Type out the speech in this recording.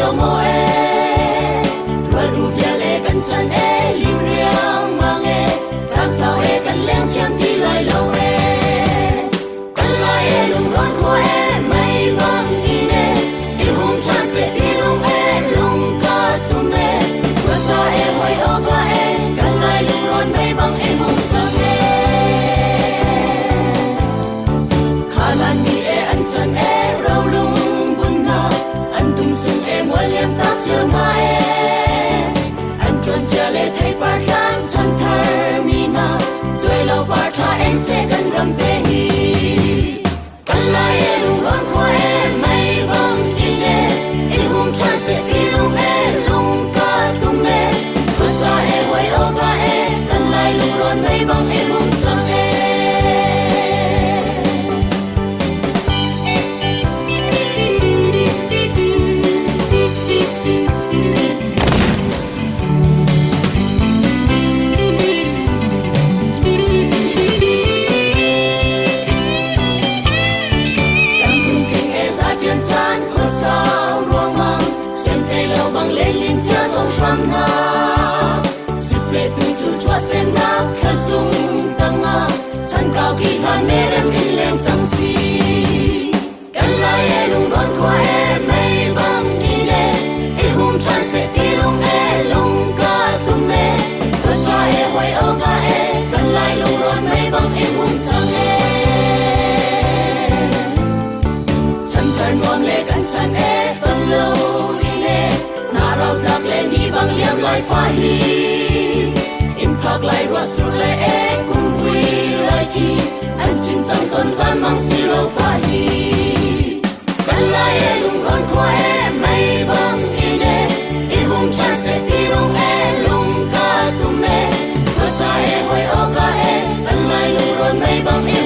chiều mô e rồi đủ việc lệ cần chân e lim riêng mang e ra sao e cần leng chém thì lại lâu e cần lại e lùng ron khoe e mây băng in e hùng chan sẽ đi lùng e lùng ca tum e qua sa e hoài o qua e cần lại lùng ron mây băng e hùng chân e khả năng mi e ăn chân e rau lùng anh tung sung em mua liêm tác chưa mai anh chuẩn chưa lệ thấy ba khăn chân thơ mi na rồi lâu ba cha em sẽ gần rầm tê hi cần lại em lùng loan khoa em mây băng in em hùng cha sẽ đi lùng em lùng ca tung em có xa em hoài ô ca em cần lại lùng loan mây băng em hùng chân em lên lên cha sông phàm na, sự sẽ tu chu chua sen na khơi sung tăng na, chân cao kỳ hàn mê rem in lên trăng si, cần lại e lung đoan khoa e mây băng in e hùng chan sẽ đi lung e lung ca tum e, khơi xa e hoài âu ca e, cần lại lung đoan mây băng e hùng trăng e, chân thần ngon lệ cần chân e tuần lâu rau thác lên đi bằng liêm lại phá hi in phạc lại rùa sụt lệ e cùng vui lại chi anh xin trong tuần gian mang xì lâu phá hi cần lại e lùng ron khoa e mây băng in e hùng chan sẽ đi lùng e lùng ca tum e khơi xa e hoài o ca e cần lại lùng ron mây băng e